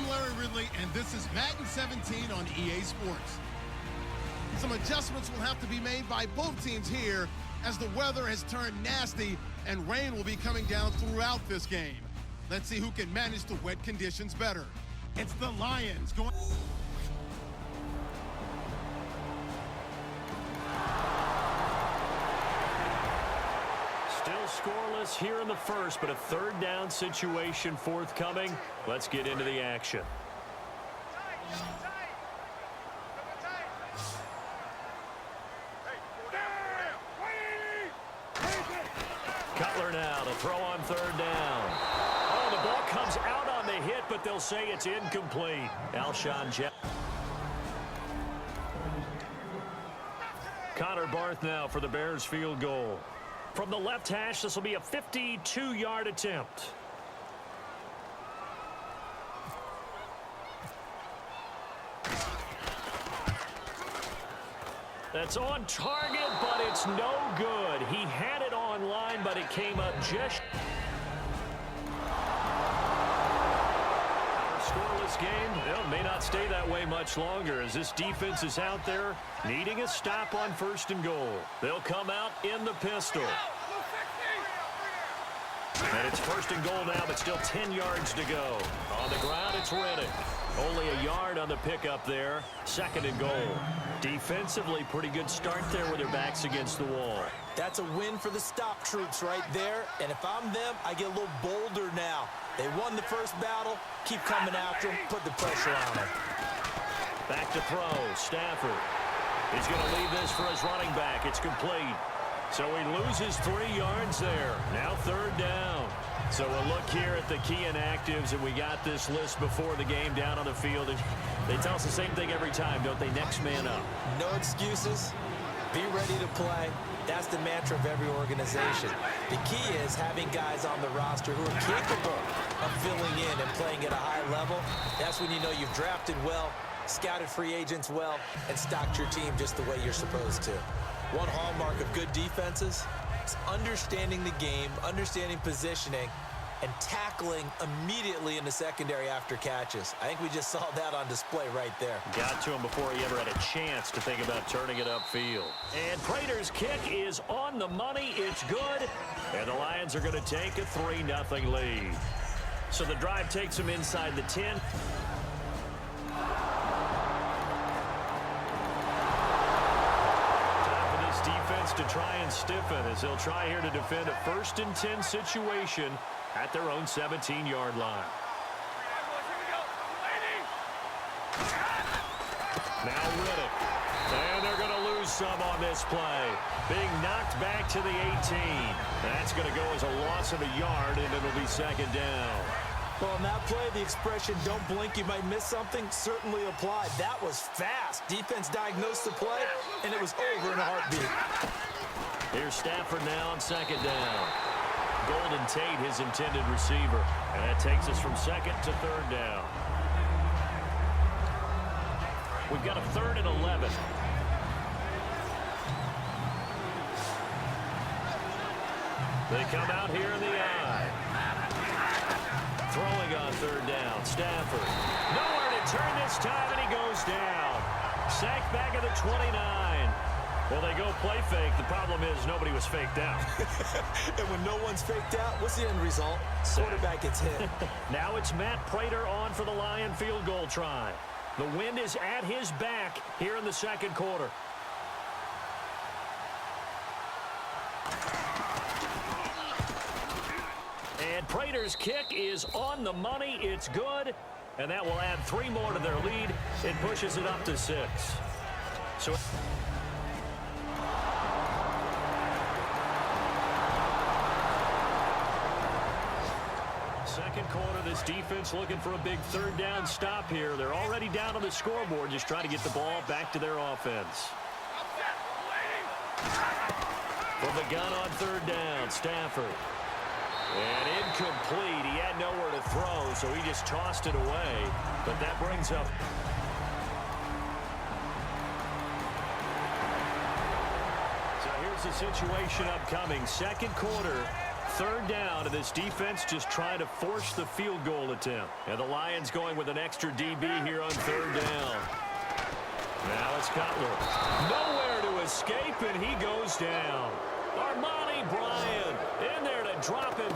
I'm Larry Ridley, and this is Madden 17 on EA Sports. Some adjustments will have to be made by both teams here as the weather has turned nasty and rain will be coming down throughout this game. Let's see who can manage the wet conditions better. It's the Lions going... Still scoreless here in the first, but a third down situation forthcoming. Let's get into the action. Cutler now to throw on third down. Oh, the ball comes out on the hit, but they'll say it's incomplete. Alshon Jeffrey. Connor Barth now for the Bears field goal. From the left hash, this will be a 52-yard attempt. That's on target, but it's no good. He had it on line, but it came up just... Our scoreless game, well, may not stay that way much longer as this defense is out there needing a stop on first and goal. They'll come out in the pistol. And it's first and goal now, but still 10 yards to go. On the ground, it's Reddick. Only a yard on the pickup there. Second and goal. Defensively, pretty good start there with their backs against the wall. That's a win for the stop troops right there. And if I'm them, I get a little bolder now. They won the first battle. Keep coming after them. Put the pressure on them. Back to throw. Stafford. He's going to leave this for his running back. It's complete. So he loses 3 yards there. Now third down. So we'll look here at the key inactives, and we got this list before the game down on the field. And they tell us the same thing every time, don't they? Next man up. No excuses. Be ready to play. That's the mantra of every organization. The key is having guys on the roster who are capable of filling in and playing at a high level. That's when you know you've drafted well, scouted free agents well, and stocked your team just the way you're supposed to. One hallmark of good defenses is understanding the game, understanding positioning, and tackling immediately in the secondary after catches. I think we just saw that on display right there. Got to him before he ever had a chance to think about turning it upfield. And Prater's kick is on the money. It's good. And the Lions are going to take a 3-0 lead. So the drive takes them inside the 10. Defense to try and stiffen as they'll try here to defend a 1st and 10 situation at their own 17-yard line. Now Riddick. And they're going to lose some on this play. Being knocked back to the 18. That's going to go as a loss of a yard, and it'll be second down. Well, on that play, the expression, don't blink, you might miss something, certainly applied. That was fast. Defense diagnosed the play, and it was over in a heartbeat. Here's Stafford now on second down. Golden Tate, his intended receiver. And that takes us from second to third down. We've got a 3rd and 11. They come out here in the eye. Throwing on third down, Stafford. Nowhere to turn this time, and he goes down. Sacked back at the 29. Well, they go play fake. The problem is nobody was faked out. And when no one's faked out, what's the end result? Quarterback gets hit. Now it's Matt Prater on for the Lion field goal try. The wind is at his back here in the second quarter. And Prater's kick is on the money. It's good. And that will add 3 more to their lead. It pushes it up to 6. So second quarter, this defense looking for a big third down stop here. They're already down on the scoreboard, just trying to get the ball back to their offense. From the gun on third down, Stafford. And incomplete. He had nowhere to throw, so he just tossed it away. But that brings up... So here's the situation upcoming. Second quarter, third down, and this defense just trying to force the field goal attempt. And the Lions going with an extra DB here on third down. Now it's Cutler. Nowhere to escape, and he goes down. Armani Bryant in there to drop him.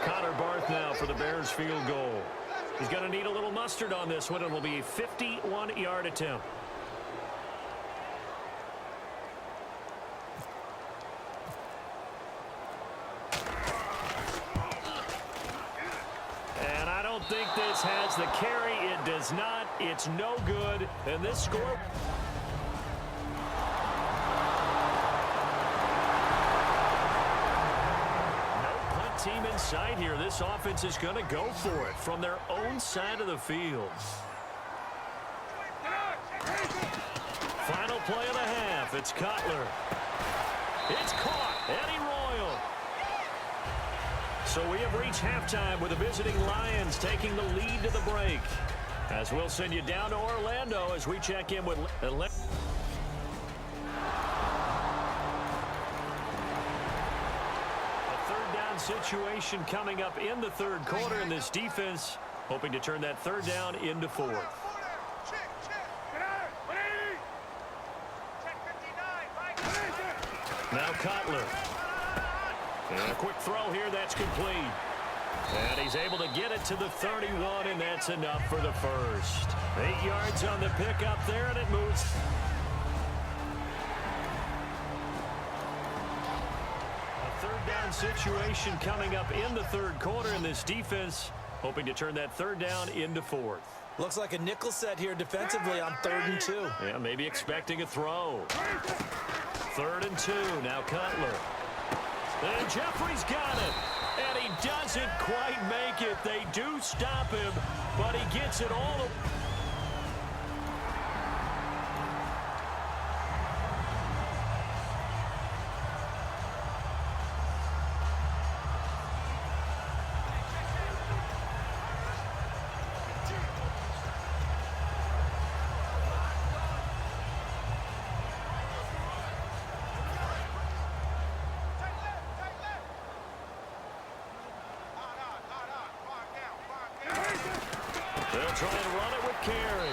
Connor Barth now for the Bears field goal. He's going to need a little mustard on this one. It will be a 51-yard attempt. And I don't think this has the carry. It does not. It's no good. And this score... team in sight here. This offense is going to go for it from their own side of the field. Final play of the half. It's Cutler. It's caught. Eddie Royal. So we have reached halftime with the visiting Lions taking the lead to the break. As we'll send you down to Orlando as we check in with... situation coming up in the third quarter, and this defense hoping to turn that third down into fourth. Now Cutler. And a quick throw here, that's complete. And he's able to get it to the 31, and that's enough for the first. 8 yards on the pickup there, and it moves. Down situation coming up in the third quarter, and this defense hoping to turn that third down into fourth. Looks like a nickel set here defensively on 3rd and 2. Yeah, maybe expecting a throw. 3rd and 2. Now Cutler. And Jeffrey's got it. And he doesn't quite make it. They do stop him, but he gets it all. They'll try and run it with Carey.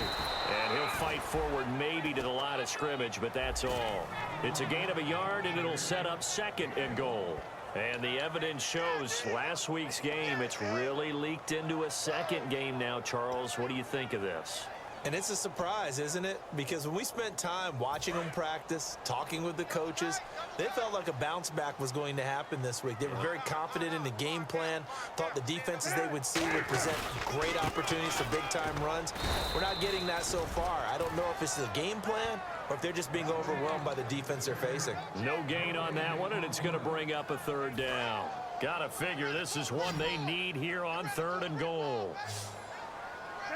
And he'll fight forward maybe to the line of scrimmage, but that's all. It's a gain of a yard, and it'll set up 2nd and goal. And the evidence shows last week's game, it's really leaked into a second game now, Charles. What do you think of this? And it's a surprise, isn't it? Because when we spent time watching them practice, talking with the coaches, they felt like a bounce back was going to happen this week. They were very confident in the game plan, thought the defenses they would see would present great opportunities for big-time runs. We're not getting that so far. I don't know if it's the game plan or if they're just being overwhelmed by the defense they're facing. No gain on that one, and it's going to bring up a 3rd down. Got to figure this is one they need here on 3rd and goal.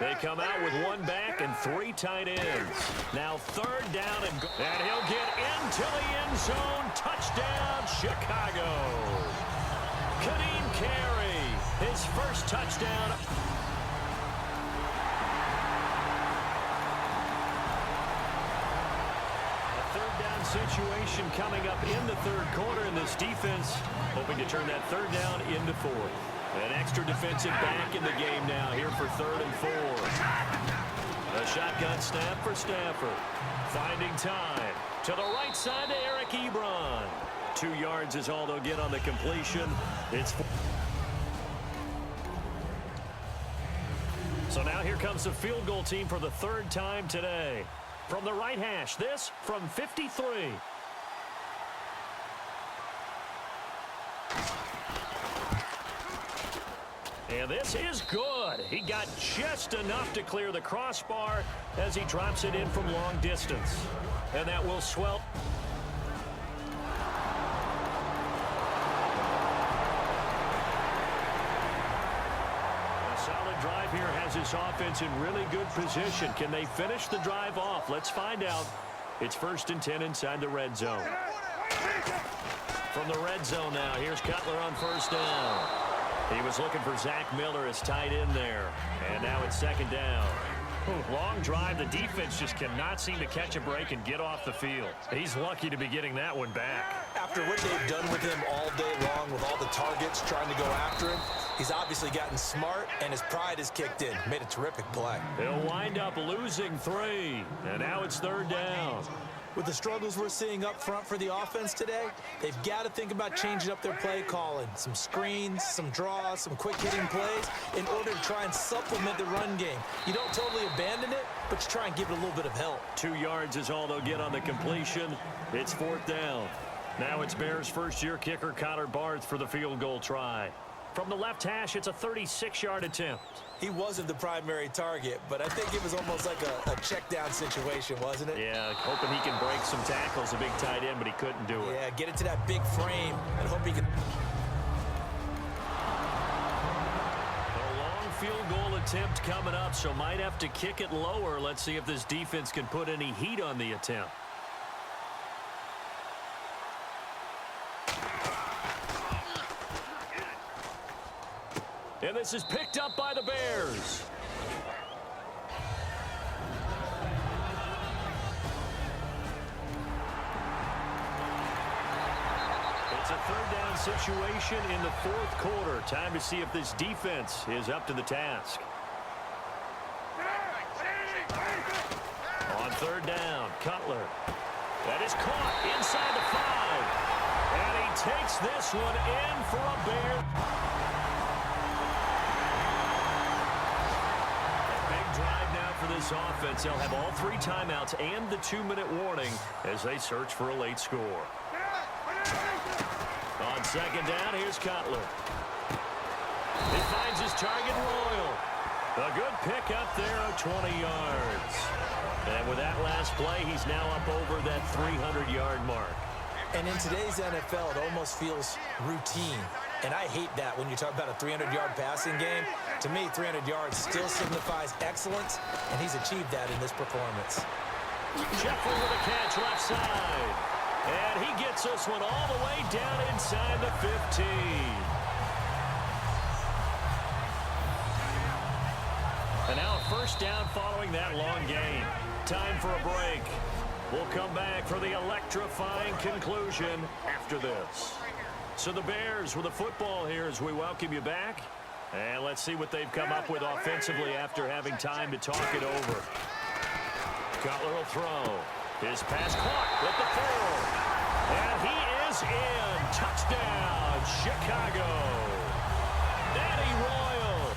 They come out with 1 back and 3 tight ends. Now 3rd down, and he'll get into the end zone. Touchdown, Chicago. Kadeem Carey, his first touchdown. A 3rd down situation coming up in the third quarter, and this defense hoping to turn that 3rd down into 4th. An extra defensive back in the game now here for 3rd and 4. A shotgun snap for Stafford. Finding time. To the right side to Eric Ebron. 2 yards is all they'll get on the completion. It's so now here comes the field goal team for the 3rd time today. From the right hash, this from 53. And this is good. He got just enough to clear the crossbar as he drops it in from long distance. And that will swell. A solid drive here has this offense in really good position. Can they finish the drive off? Let's find out. It's 1st and 10 inside the red zone. From the red zone now, here's Cutler on 1st down. He was looking for Zach Miller as tight end there. And now it's 2nd down. Long drive. The defense just cannot seem to catch a break and get off the field. He's lucky to be getting that one back. After what they've done with him all day long with all the targets trying to go after him, he's obviously gotten smart, and his pride has kicked in. Made a terrific play. He'll wind up losing 3, and now it's 3rd down. With the struggles we're seeing up front for the offense today, they've got to think about changing up their play calling. Some screens, some draws, some quick-hitting plays in order to try and supplement the run game. You don't totally abandon it, but you try and give it a little bit of help. 2 yards is all they'll get on the completion. It's 4th down. Now it's Bears' first-year kicker Connor Barth for the field goal try. From the left hash, it's a 36-yard attempt. He wasn't the primary target, but I think it was almost like a check-down situation, wasn't it? Yeah, hoping he can break some tackles, a big tight end, but he couldn't do it. Yeah, get it to that big frame and hope he can. A long field goal attempt coming up, so might have to kick it lower. Let's see if this defense can put any heat on the attempt. And this is picked up by the Bears. It's a 3rd down situation in the 4th quarter. Time to see if this defense is up to the task. On 3rd down, Cutler. That is caught inside the 5. And he takes this one in for a Bear. For this offense, they'll have all 3 timeouts and the 2-minute warning as they search for a late score. On 2nd down, here's Cutler. He finds his target, Royal. A good pick up there of 20 yards. And with that last play, he's now up over that 300-yard mark. And in today's NFL, it almost feels routine. And I hate that when you talk about a 300-yard passing game. To me, 300 yards still signifies excellence, and he's achieved that in this performance. Jeffrey with a catch left side. And he gets this one all the way down inside the 15. And now a 1st down following that long gain. Time for a break. We'll come back for the electrifying conclusion after this. So the Bears with the football here as we welcome you back. And let's see what they've come up with offensively after having time to talk it over. Cutler will throw. His pass caught with the 4. And he is in. Touchdown, Chicago. Danny Royal.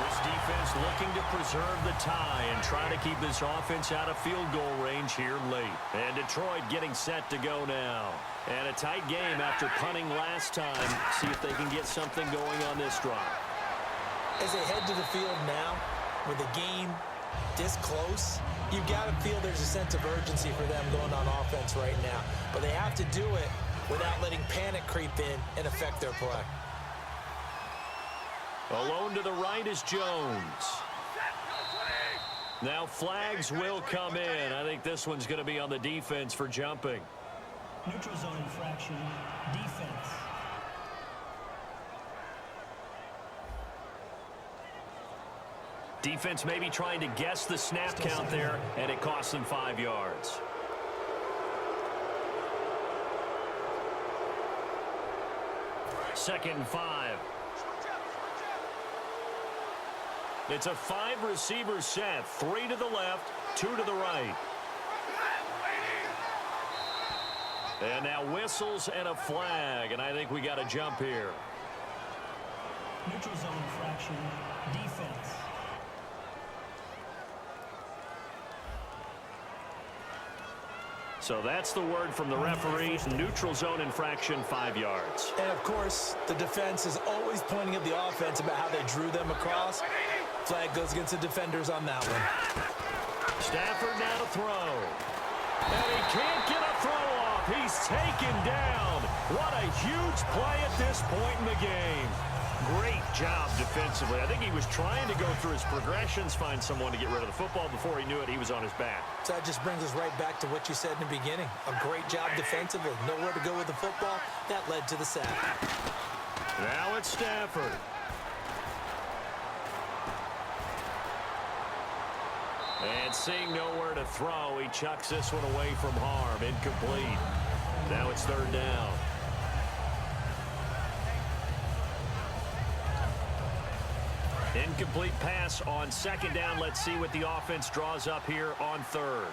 This defense looking to preserve the tie and try to keep this offense out of field goal range here late. And Detroit getting set to go now. And a tight game after punting last time. See if they can get something going on this drive. As they head to the field now, with the game this close, you've got to feel there's a sense of urgency for them going on offense right now. But they have to do it without letting panic creep in and affect their play. Alone to the right is Jones. Now flags will come in. I think this one's going to be on the defense for jumping. Neutral zone infraction, defense. Defense maybe trying to guess the snap count there, and it costs them 5 yards. Second and 5. It's a 5-receiver set. 3 to the left, 2 to the right. And now whistles and a flag, and I think we got a jump here. Neutral zone infraction, defense. So that's the word from the referee. Neutral zone infraction, 5 yards. And, of course, the defense is always pointing at the offense about how they drew them across. Flag goes against the defenders on that one. Stafford now to throw. And he can't get a throw off. He's taken down. What a huge play at this point in the game. Great job defensively. I think he was trying to go through his progressions, find someone to get rid of the football. Before he knew it, he was on his back. So that just brings us right back to what you said in the beginning. A great job defensively. Nowhere to go with the football. That led to the sack. Now it's Stafford. And seeing nowhere to throw, he chucks this one away from harm. Incomplete. Now it's third down. Incomplete pass on second down. Let's see what the offense draws up here on third.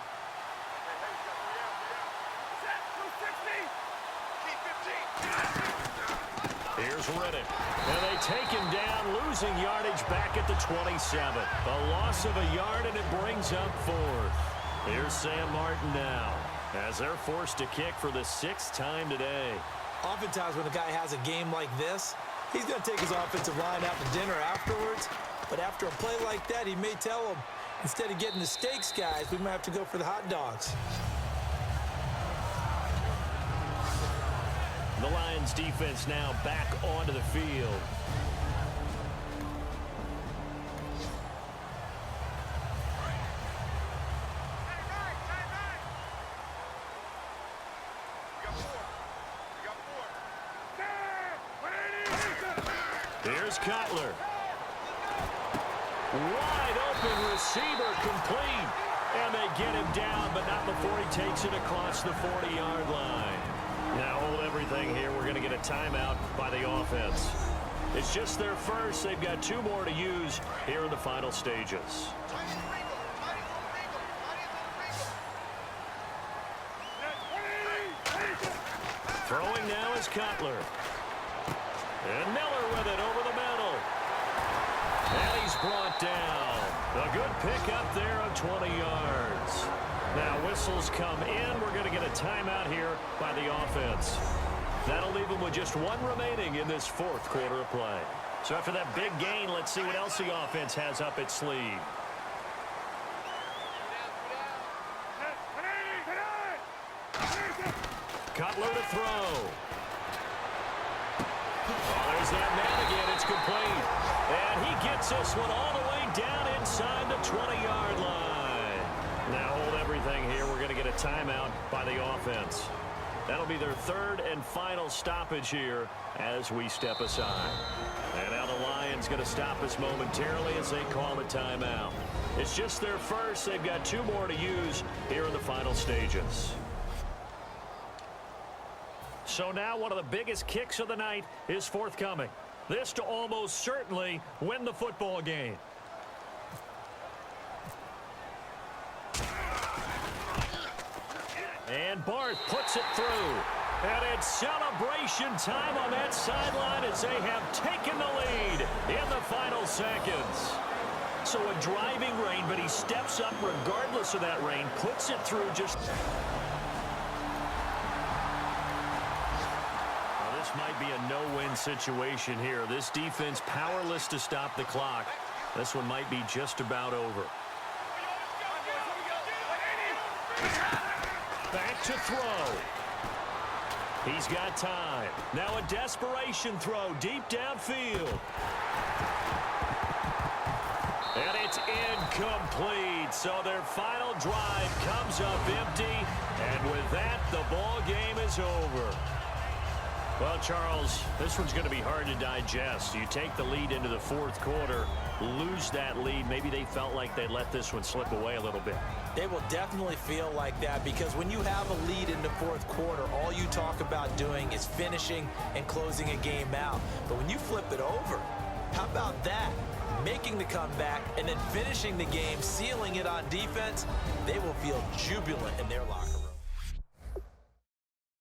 Here's Riddick. And they take him down, losing yardage back at the 27. A loss of a yard, and it brings up fourth. Here's Sam Martin now, as they're forced to kick for the 6th time today. Oftentimes when a guy has a game like this, he's going to take his offensive line out to dinner afterwards. But after a play like that, he may tell them, instead of getting the steaks, guys, we might have to go for the hot dogs. The Lions defense now back onto the field. Here's Cutler. Wide open receiver, complete. And they get him down, but not before he takes it across the 40-yard line. Now hold everything here. We're going to get a timeout by the offense. It's just their first. They've got 2 more to use here in the final stages. Throwing now is Cutler. And Miller with it over the middle. And he's brought down. A good pick up there on 20 yards. Now whistles come in. We're going to get a timeout here by the offense. That'll leave them with just 1 remaining in this 4th quarter of play. So after that big gain, let's see what else the offense has up its sleeve. Cutler to throw. Oh, there's that man again. It's complete. And he gets this one all the way down inside the 20-yard line. Now hold everything here. We're going to get a timeout by the offense. That'll be their 3rd and final stoppage here as we step aside. And now the Lions going to stop us momentarily as they call the timeout. It's just their first. They've got 2 more to use here in the final stages. So now one of the biggest kicks of the night is forthcoming. This to almost certainly win the football game. And Barth puts it through. And it's celebration time on that sideline as they have taken the lead in the final seconds. So a driving rain, but he steps up regardless of that rain, puts it through just... This might be a no-win situation here. This defense powerless to stop the clock. This one might be just about over. Back to throw. He's got time. Now a desperation throw deep downfield. And it's incomplete. So their final drive comes up empty. And with that, the ball game is over. Well, Charles, this one's going to be hard to digest. You take the lead into the 4th quarter, lose that lead. Maybe they felt like they let this one slip away a little bit. They will definitely feel like that because when you have a lead in the 4th quarter, all you talk about doing is finishing and closing a game out. But when you flip it over, how about that? Making the comeback and then finishing the game, sealing it on defense, they will feel jubilant in their locker room.